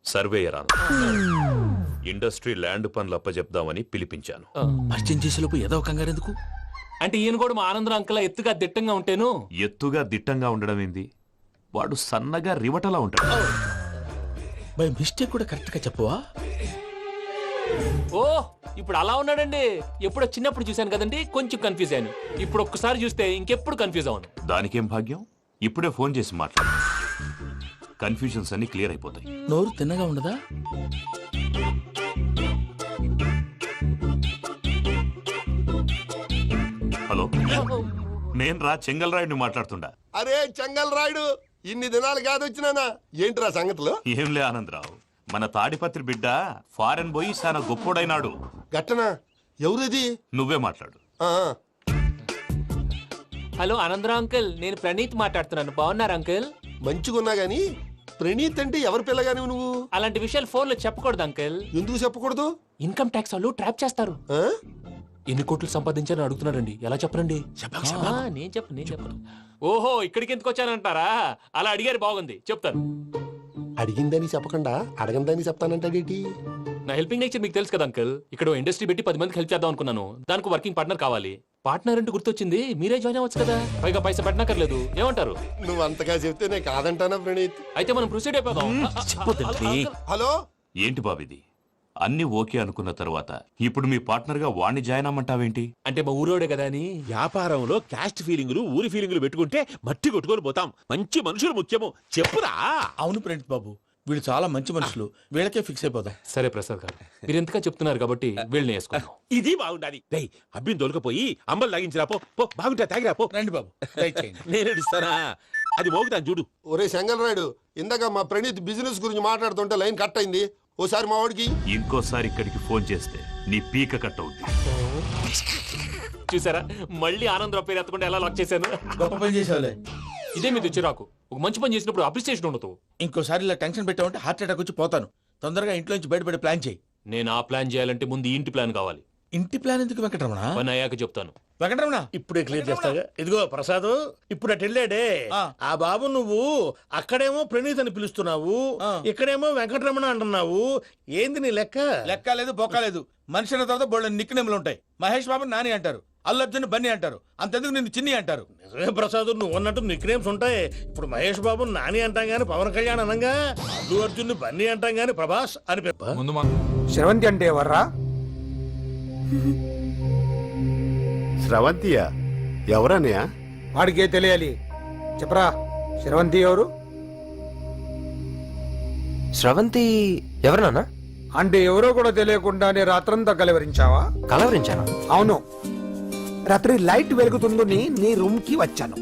సర్వేయర్ ఆనందరావు. ఇండస్ట్రీ ల్యాండ్ పనులు అప్పచెప్దామని పిలిపించాను. పరిచయం చేసేలోపు ఏదో కంగారు ఎందుకు? అంటే ఈయన కూడా మా ఆనందరావు అంకుల్ ఎత్తుగా దిట్టంగా ఉంటేను. ఎత్తుగా దిట్టంగా ఉండడం ఏంది? వాడు సన్నగా రివటలా ఉంటాడు. బై మిస్టేక్ కూడా కరెక్ట్ గా చెప్పవా? ఓ ఇప్పుడు అలా ఉన్నాడండి. ఎప్పుడో చిన్నప్పుడు చూశాను కదండి, కొంచెం కన్ఫ్యూజ్ అయ్యాను. ఇప్పుడు ఒక్కసారి చూస్తే ఇంకెప్పుడు కన్ఫ్యూజ్ అవ్వను. దానికేం భాగ్యం, ఇప్పుడే ఫోన్ చేసి మాట్లాడు. కన్ఫ్యూజన్స్ అన్ని క్లియర్ అయిపోతాయి. నోరు తిన్నగా ఉండదా? హలో, నేను రా చెంగల్రాయుడిని మాట్లాడుతుండా. అరే చెంగల్ రాయుడు, ఇన్ని దినాలు కాదు వచ్చినానా? ఏంట్రా సంగతులు? ఏంలే ఆనందరావు, మన తాడిపత్రి బిడ్డ ఫారెన్ పోయి చాలా గొప్పోడైనాడు. గట్టనా? ఎవరిది? నువ్వే మాట్లాడు. హలో ఆనందరావు అంకుల్, నేను ప్రణీత్ మాట్లాడుతున్నాను. బాగున్నారు అంకుల్? మంచిగున్నా గాని ప్రణీత్ అంటే ఎవరి పిల్లగాని నువ్వు? అలాంటి విషయాలు ఫోన్ లో చెప్పకూడదు అంకుల్. ఎందుకు చెప్పకూడదు? ఇన్కమ్ ట్యాక్స్ వాళ్ళు ట్రాప్ చేస్తారు. ఆ? ఎన్ని కోట్లు సంపాదించాలని అడుగుతున్నారండి. ఎలా చెప్పరండి? నేను చెప్పను. ఓహో ఇక్కడికి ఎందుకు వచ్చానంటారా? అలా అడిగారు, బాగుంది, చెప్తాను. అడిగిందని చెప్పకుండా అడగందని చెప్తానంటాడేటి? నా హెల్పింగ్ నేచర్ మీకు తెలుసు కదా అంకుల్. ఇక్కడ ఇండస్ట్రీ పెట్టి 10 మందికి హెల్ప్ చేద్దాం అనుకున్నాను. దానికి వర్కింగ్ పార్ట్నర్ కావాలి. పార్ట్నర్ అంటే గుర్తొచ్చింది, మీరే జాయిన్ అవ్వచ్చు కదా. పైగా పైసా పెట్టనక్కర్లేదు. ఏమంటారు? నువ్వు అంతగా చెప్తే నేను కాదంటానా ప్రణీత్? అయితే మనం ప్రొసీడ్ అయిపోదాం. హలో, ఏంటి బాబిది? అన్ని ఓకే అనుకున్న తర్వాత ఇప్పుడు మీ పార్ట్నర్ గా వాణ్ణి జాయిన్ అమ్మంటావేంటి? అంటే మా ఊరోడే కదా అని. వ్యాపారంలో క్యాస్ట్ ఫీలింగులు, ఊరి ఫీలింగులు పెట్టుకుంటే మట్టి కొట్టుకొని పోతాం. మంచి మనుషులు ముఖ్యము. చెప్పురా. అవును ప్రణీత్ బాబు, వీళ్ళు చాలా మంచి మనుషులు. వీళ్ళకే ఫిక్స్ అయిపోదాం. సరే ప్రసాద్ గారు, మీరు ఎంతగా చెప్తున్నారు కాబట్టి వీళ్ళని వేసుకుందాం. ఇది బాగుండాలి. డై అబ్బిని దొలకపోయి అంబలు లాగించిరా పో. పో బాగుంటా తాగిరా పో. రండి బాబు, దయచేయండి. నేను ఇస్తానా? అది మోగుతాను చూడు. ఒరే చెంగల్ రాయుడు, ఇందాక మా ప్రణీత్ బిజినెస్ గురించి మాట్లాడుతుంటే లైన్ కట్ అయింది. ఓసారి మా వాడికి ఇంకోసారి ఇక్కడికి ఫోన్ చేస్తే నీ పీక కట్ అవుద్ది. చూసారా, మళ్ళీ ఆనందరావు పేరు ఎత్తకుండా ఎలా లాక్ చేశాను. గొప్ప పని చేసేవాళ్ళే. ఇదే మీద చిరాకు. ఒక మంచి పని చేసినప్పుడు అప్రిసియేషన్ ఉండదు. ఇంకోసారి ఇలా టెన్షన్ పెట్టామంటే హార్ట్ అటాక్ వచ్చి పోతాను. తొందరగా ఇంట్లో నుంచి బయటపడే ప్లాన్ చేయి. నేను ఆ ప్లాన్ చేయాలంటే ముందు ఈ ఇంటి ప్లాన్ కావాలి. ఇంటి ప్లాన్ ఎందుకు వెంకటరమణ? పని అయ్యాక చెప్తాను. వెంకటరమణ ఇప్పుడే క్లియర్ చేస్తాగా. ఇదిగో ప్రసాద్, ఇప్పుడు అటు వెళ్ళాడే ఆ బాబు, నువ్వు అక్కడేమో ప్రణీత్ అని పిలుస్తున్నావు, ఇక్కడేమో వెంకటరమణ అంటున్నావు. ఏంది నీ లెక్క? లెక్క లేదు, బొక్క లేదు. మనిషి అన్న తర్వాత బోళ్ళ నిక్నెములు ఉంటాయి. మహేష్ బాబు నాని అంటారు, అల్లు అర్జున్ బన్నీ అంటారు, అంతెందుకు నిన్ను చిన్ని అంటారు. నిజమే ప్రసాద్, నువ్వు అన్నట్టు నిక్నేమ్స్ ఉంటాయి. ఇప్పుడు మహేష్ బాబు నాని అంటాం గాని పవన్ కళ్యాణ్ అనంగా, అల్లు అర్జున్ బన్నీ అంటాం గాని ప్రభాస్ అని. శ్రవంతి అంటే ఎవర్రా? స్రవంతియా? ఎవరన్నయ్యా? వాడికే తెలియాలి. చెప్పరా, శ్రవంతి ఎవరు? స్రవంతి ఎవరు నాన్న? అంటే ఎవరో కూడా తెలియకుండానే రాత్రంతా కలవరించావా? కలవరించాను. అవును, రాత్రి లైట్ వెలుగుతుందని నీ రూమ్ కి వచ్చాను.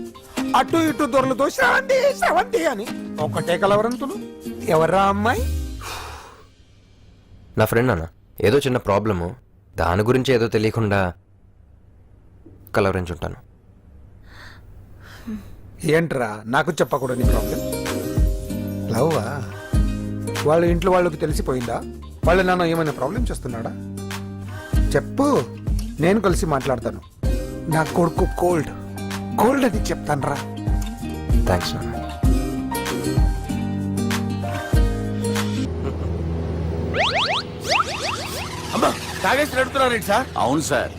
అటు ఇటు దొరలతో శ్రవంతి శ్రవంతి అని ఒకటే కలవరంతులు. ఎవర్రా అమ్మాయి? నా ఫ్రెండ్ అన్న, ఏదో చిన్న ప్రాబ్లము, దాని గురించి ఏదో తెలియకుండా కలవరించుంటాను. ఏంట్రా నాకు చెప్పకూడదు నీ ప్రాబ్లం? లవ్వా? వాళ్ళ ఇంట్లో వాళ్ళకి తెలిసిపోయిందా? వాళ్ళ నాన్న ఏమైనా ప్రాబ్లం చేస్తున్నాడా? చెప్పు, నేను కలిసి మాట్లాడతాను. నా కొడుకు కోల్డ్ కోల్డ్ అని చెప్తాను రా. థ్యాంక్స్ నాన్న. అమ్మా, తాగేసి నడుపుతున్నారేంటి సార్? అవును సార్,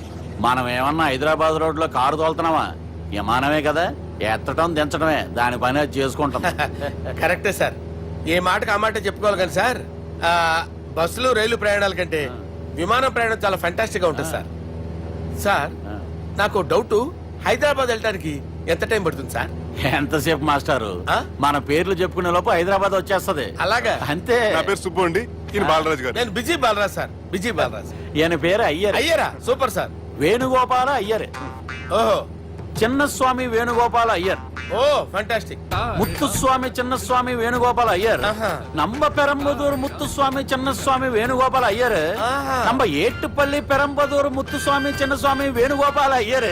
మనం ఏమన్నా హైదరాబాద్ రోడ్ లో కారు తోలుతున్నామా? విమానమే కదా, ఎత్తడం దించడమే, దాని పని అది చేసుకుంటాం. కరెక్టే సార్, ఏ మాటకు ఆ మాట చెప్పుకోవాలి కానీ సార్, బస్సులు రైలు ప్రయాణాల కంటే విమానం ప్రయాణం చాలా ఫెంటాస్టిక్ గా ఉంటుంది సార్. సార్ నాకు డౌట్, హైదరాబాద్ వెళ్ళడానికి ఎంత టైం పడుతుంది సార్? ఎంతసేపు మాస్టారు, మన పేర్లు చెప్పుకునే లోపు హైదరాబాద్ వచ్చేస్తది. అలాగా? అంతే. నా పేరు సుబ్బు అండి, ఈయన బాలరాజు గారు. నేను busy Balaraj sir, busy Balaraj. ఈయన పేరు అయ్యర్. అయ్యరా? Super sir. వేణుగోపాల అయ్యర్. ఓహో, చిన్నస్వామి వేణుగోపాల అయ్యర్, ఓ ఫంటాస్టిక్. ముత్తుస్వామి చిన్నస్వామి వేణుగోపాల అయ్యర్, నంబ పెరంబదూరు ముత్తుస్వామి చిన్నస్వామి వేణుగోపాల అయ్యర్, నంబ ఏట్టుపల్లి పెరంబదూరు ముత్తుస్వామి చిన్నస్వామి వేణుగోపాల అయ్యర్,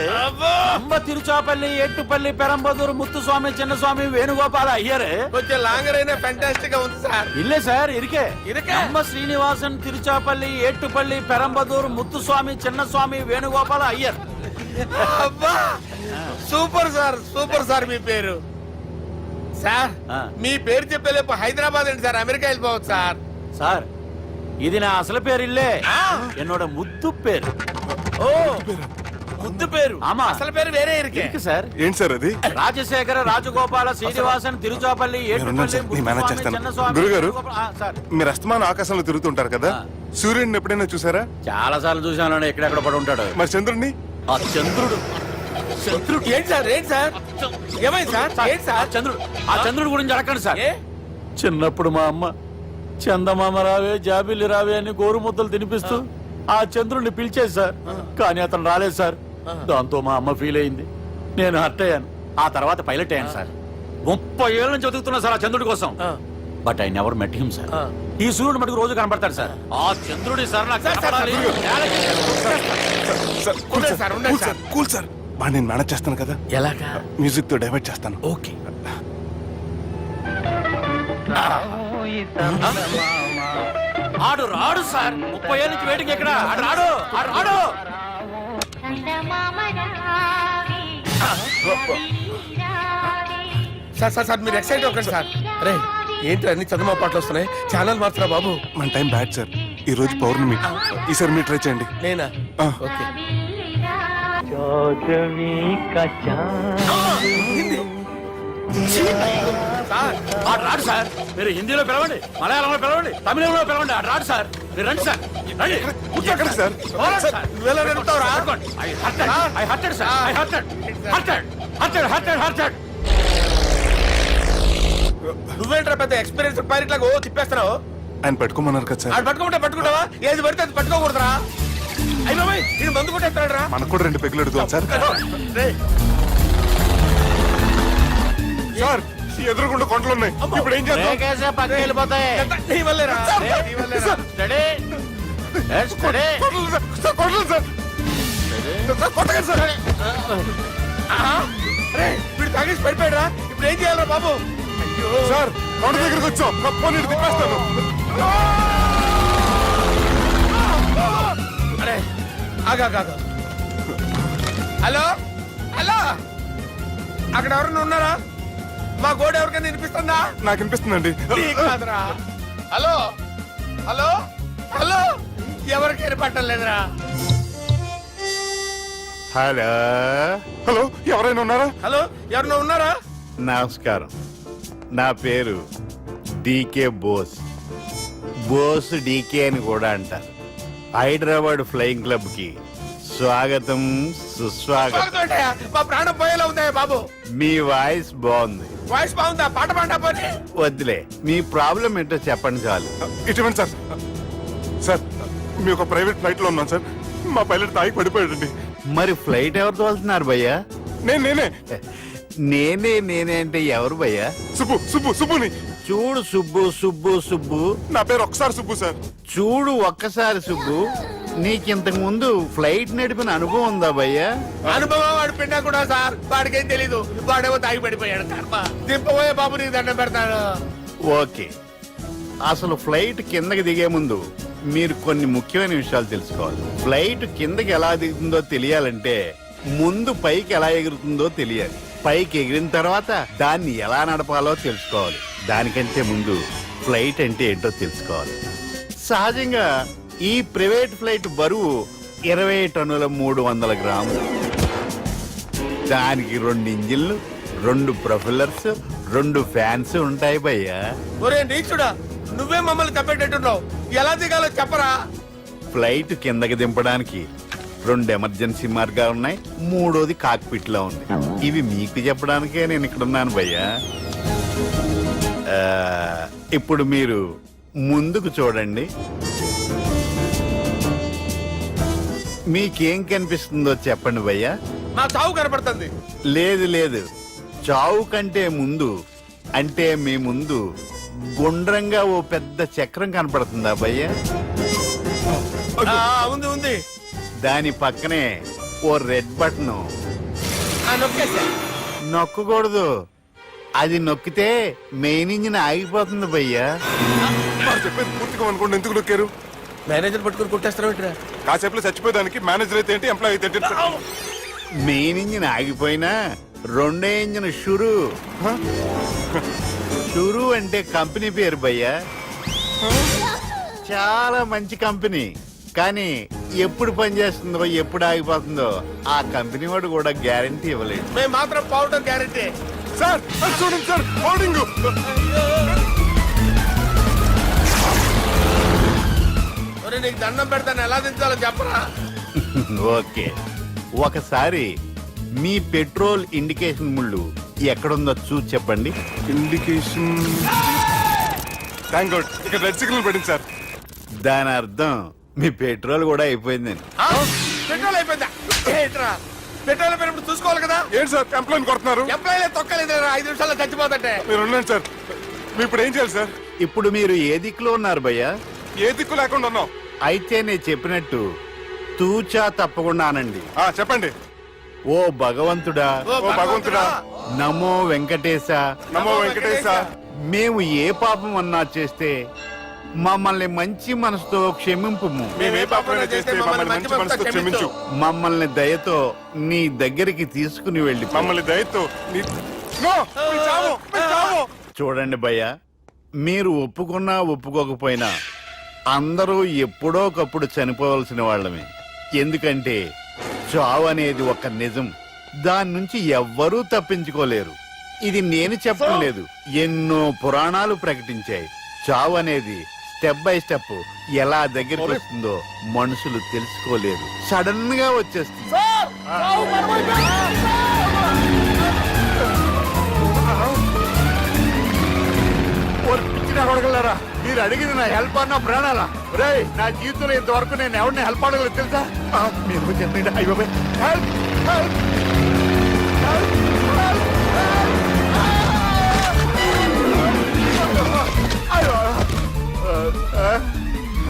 నంబ తిరుచాపల్లి ఏట్టుపల్లి పెరంబదూరు ముత్తుస్వామి చిన్నస్వామి వేణుగోపాల అయ్యర్. కొంచెం లాంగర్ అయినా ఫంటాస్టిక్ గా ఉంది సార్. ఇల్లే సార్ ఇరికే. ఇరికే? నంబ శ్రీనివాసన్ తిరుచాపల్లి ఏట్టుపల్లి పెరంబదూరు ముత్తుస్వామి చిన్నస్వామి వేణుగోపాల అయ్యర్. అబ్బా సూపర్ సార్, సూపర్ సార్. మీ పేరు సార్, మీ పేరు చెప్పేలేపు హైదరాబాద్ అండి సార్, అమెరికా వెళ్ళిపోవచ్చు సార్. సార్ ఇది నా అసలు పేరు ఇల్లే, ఎన్నోడ ముద్దు పేరు. ఓ ముద్దు పేరు. ఆమా. అసలు పేరు వేరే ఇరికే సార్. ఏంటి సార్ అది? రాజశేఖర రాజగోపాల శ్రీనివాసన్ తిరుచాపల్లి ఏట్టుపల్లి నేను మేనేజ్ చేస్తాను. చిన్నస్వామి గురుగారు వేణుగోపాల. సార్ మీరు అస్తమానం ఆకాశంలో తిరుగుతుంటారు కదా, సూర్యుడిని ఎప్పుడైనా చూసారా? చాలా సార్లు చూసాను, ఎక్కడెక్కడ పడి ఉంటాడు. మరి చంద్రుడిని? ఆ చంద్రుడు ఏంటి సార్, ఏంటి సార్, ఏమైంది సార్, ఏంటి సార్? ఆ చంద్రుడు గురించి అడగండి సార్. చిన్నప్పుడు మా అమ్మ చందమామ రావే జాబిల్లి రావే అని గోరు ముద్దలు తినిపిస్తూ ఆ చంద్రుడిని పిలిచేది సార్, కానీ అతను రాలేదు సార్. దాంతో మా అమ్మ ఫీల్ అయింది, నేను హర్ట్ అయ్యాను. ఆ తర్వాత పైలట్ అయ్యాను సార్. 30 ఏళ్ళ నుంచి చదువుతున్నా సార్ ఆ చంద్రుడి కోసం. But I never met him sir. ఈ సూర్యుడు మటుకు రోజు కనపడతాడు సార్. ఆ చంద్రుడి సార్ నాకు కనపడాలి. కూల్ సార్, బాగా నేను మేనేజ్ చేస్తాను కదా. ఎలాగా? మ్యూజిక్ తో డైవర్ట్ చేస్తాను. ఓకే. ఆడు రాడు సార్, 30 ఏళ్ళ నుంచి వెయిటింగ్ ఎక్కడ. ఆడు రాడు, ఆడు రాడు. సార్ సార్ సార్ మీరు ఎక్సైట్ అవ్వకండి సార్. అరే ఏంటి అన్ని చదువు పాటలు వస్తున్నాయి, ఛానల్ మార్చరా బాబు. మన టైం బ్యాడ్ సార్, ఈ రోజు పౌర్ణమి. ఈసారి మీరు ట్రై చేయండి. నేనా? ఓకే. ఆడు రాడు సార్, మీరు హిందీలో పిలవండి, మలయాళంలో పిలవండి, తమిళంలో పిలవండి. ఆడు రాడు సార్, మీరు రండి సార్, రండి. ఎక్కడ సార్? నువ్వెలా నడుపుతావురా? I hurted, sir. I hurted. నువ్వేంట్రా పెద్ద ఎక్స్పీరియన్స్ పైరెట్ లాగా ఓ తిప్పేస్తున్నావు. ఆయన పెట్టుకోమన్నారు కదా సార్. ఆడు పట్టుకుంటే పట్టుకుంటావా? ఏది పడితే అది పట్టుకోకూడదురా. అయ్యి బాబాయ్ ఇది మందు కొట్టేస్తాడు రా. మనకు కూడా 2 పెగ్గులు అడుగుతాం సార్. సార్ ఎదురుకుండా కొండలు ఉన్నాయి, ఇప్పుడు ఏం చేద్దాం? రేగేసే పక్కకి వెళ్ళిపోతాయి. నీ వల్లేరా? నీ వల్లేరా? Steady. Let's steady. కొండలు సార్, కొట్టగా సార్. అరే వీడు తాగేసి పడిపోయాడురా, ఇప్పుడు ఏం చేయాలరా బాబు? సార్ కొండ దగ్గరికి వచ్చాం, కప్పని తిప్పేస్తాను. అరే ఆగా. హలో హలో, అక్కడ ఎవరన్నా ఉన్నారా? మా గోడ ఎవరికైనా వినిపిస్తుందా? నాకు అనిపిస్తుందండి. నీకు కాదురా. హలో హలో హలో, ఎవరికైనా పట్టలేదురా. హలో హలో, ఎవరైనా ఉన్నారా? హలో ఎవరన్నా ఉన్నారా? నమస్కారం, నా పేరు డీకే బోస్. బోస్ డీకే అని కూడా అంటారు. హైదరాబాద్ ఫ్లయింగ్ క్లబ్ కి స్వాగతం సుస్వాగతం. మా ప్రాణం పోయేలా ఉందా బాబు? మీ వాయిస్ బాగుంది. వాయిస్ బాగుందా? పాట పాడా పోనీ. వద్దులే, మీ ప్రాబ్లం ఏంటో చెప్పండి చాలు. ఇటువంటి సార్, సార్ మీ ఒక ప్రైవేట్ ఫ్లైట్ లో ఉన్నాం సార్, మా పైలట్ తాగి పడిపోయాడండి. మరి ఫ్లైట్ ఎవరు తోలుతున్నారు భయ్యా? నేనే నేనే అంటే ఎవరు భయ్యా? సుబ్బుని. చూడు సుబ్బు, నా పేరు ఒకసారి సుబ్బు సార్. చూడు ఒక్కసారి సుబ్బు, నీకింతకు ముందు ఫ్లైట్ నడిపిన అనుభవం ఉందా భయ్యా? అనుభవం వాడు పిండా కూడా సార్, వాడికేం తెలీదు. వాడేమో తాగి పడిపోయాడు. కర్మ. దింపబోయే బాబు నీకు దండం పెడతాడు. ఓకే, అసలు ఫ్లైట్ కిందకి దిగే ముందు మీరు కొన్ని ముఖ్యమైన విషయాలు తెలుసుకోవాలి. ఫ్లైట్ కిందకి ఎలా దిగుతుందో తెలియాలంటే ముందు పైకి ఎలా ఎగురుతుందో తెలియాలి. పైకి ఎగిరిన తర్వాత దాన్ని ఎలా నడపాలో తెలుసుకోవాలి. దానికంటే ముందు ఫ్లైట్ అంటే ఏంటో తెలుసుకోవాలి. సహజంగా ఈ ప్రైవేట్ ఫ్లైట్ బరువు 20 టన్నుల 300 గ్రాములు. దానికి 2 ఇంజిన్లు, 2 ప్రొఫెల్లర్స్, 2 ఫ్యాన్స్ ఉంటాయి భయ్యా. ఒరే నీచుడా, నువ్వే మమ్మల్ని తప్పేటట్టున్నావు. ఎలా దిగాలో చెప్పరా? ఫ్లైట్ కిందకి దింపడానికి 2 ఎమర్జెన్సీ మార్గాలు ఉన్నాయి, 3వది కాక్పిట్ లో ఉంది. ఇవి మీకు చెప్పడానికే నేను ఇక్కడ ఉన్నాను భయ్యా. ఇప్పుడు మీరు ముందుకు చూడండి. మీకేం కనిపిస్తుందో చెప్పండి భయ్యా. మా చావు కనపడుతుంది. లేదు లేదు, చావు కంటే ముందు అంటే మీ ముందు గుండ్రంగా ఓ పెద్ద చక్రం కనపడుతుందా భయ్య? ఉంది ఉంది. దాని పక్కనే ఓ రెడ్ బటన్. నొక్కేసా. నొక్కకూడదు, అది నొక్కితే మెయిన్ ఇంజిన్ ఆగిపోతుంది భయ్యా. వాడు చెప్పేది పూర్తిగా అనుకోండి, ఎందుకు నొక్కారు? మేనేజర్ పట్టుకుని కొట్టేస్తారా ఏంట్రా? కాసేపులో చచ్చిపోయేదానికి మేనేజర్ అయితే ఏంటి, ఎంప్లాయ్ అయితే ఏంటి? మెయిన్ ఇంజిన్ ఆగిపోయినా రెండో ఇంజిన్ షురు. షురు అంటే కంపెనీ పేరు భయ్యా. చాలా మంచి కంపెనీ, కానీ ఎప్పుడు పనిచేస్తుందో ఎప్పుడు ఆగిపోతుందో ఆ కంపెనీ వాడు కూడా గ్యారంటీ ఇవ్వలేదు. మేము మాత్రం పౌడర్ గ్యారెంటీ. సార్ అది చూడండి సార్, హోర్డింగ్. నీకు దండం పెడతాను, ఎలా దించాలో చెప్పరా? ఓకే, ఒకసారి మీ పెట్రోల్ ఇండికేషన్ ముళ్ళు ఎక్కడుందో చూసి చెప్పండి. ఇండికేషన్. థ్యాంక్ గాడ్, ఇక్కడ రెడ్ సిగ్నల్ పడింది సార్. దాని అర్థం మీ పెట్రోల్ కూడా అయిపోయిందని. పెట్రోల్ అయిపోయిందా? ఏంట్రా పెట్రోల్ అయిపోయినప్పుడు చూసుకోవాలి కదా. ఏంటి సార్ ఎంప్లాయ్ కొడుతున్నారు? ఎంప్లాయీ తొక్కలేదు, 5 నిమిషాల్లో చచ్చిపోతుంటే. మీరు ఉండండి సార్, మీరు ఇప్పుడు ఏం చేయాలి సార్? ఇప్పుడు మీరు ఏ దిక్కులో ఉన్నారు భయ్యా? ఏ దిక్కు లేకుండా ఉన్నాం. అయితే నేను చెప్పినట్టు తూచా తప్పకుండా అనండి. చెప్పండి. ఓ భగవంతుడా, ఓ భగవంతుడా, నమో వెంకటేశ, నమో వెంకటేశ. మేము ఏ పాపం అన్నా చేస్తే మమ్మల్ని మంచి మనసుతో క్షమింపు. మేమే పాపమైనా చేస్తే మమ్మల్ని మంచి మనసుతో క్షమించు. మమ్మల్ని దయతో నీ దగ్గరికి తీసుకుని వెళ్ళి మమ్మల్ని దయతో నో, మీ చావు, మీ చావు. చూడండి భయ్య, మీరు ఒప్పుకున్నా ఒప్పుకోకపోయినా అందరూ ఎప్పుడో ఒకప్పుడు చనిపోవలసిన వాళ్ళమే. ఎందుకంటే చావు అనేది ఒక నిజం, దాని నుంచి ఎవ్వరూ తప్పించుకోలేరు. ఇది నేను చెప్పడం లేదు, ఎన్నో పురాణాలు ప్రకటించాయి. చావు అనేది స్టెప్ బై స్టెప్ ఎలా దగ్గరికి వస్తుందో మనుషులు తెలుసుకోలేరు, సడన్ గా వచ్చేస్తుంది. అడగలరా, మీరు అడిగింది నా హెల్ప్ అన్న ప్రాణాలా? రే, నా జీవితంలో ఇంతవరకు నేను ఎవరిని హెల్ప్ అడగలేదు తెలుసా? మీరు చెప్పండి. అయ్యో హెల్ప్,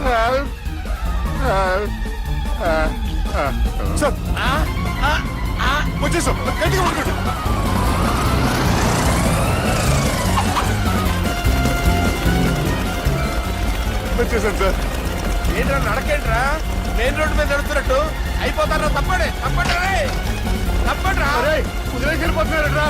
హెల్ప్, సార్ వచ్చేసాం, గట్టిగా పట్టుకోండి. వచ్చేసాను సార్. ఏంట్రా నడకేంట్రా? మెయిన్ రోడ్డు మీద నడుస్తున్నట్టు అయిపోతారా? తప్పండి, తప్పండి రే, తప్పండి రా. కుదిరేసి వెళ్ళిపోతున్నారా?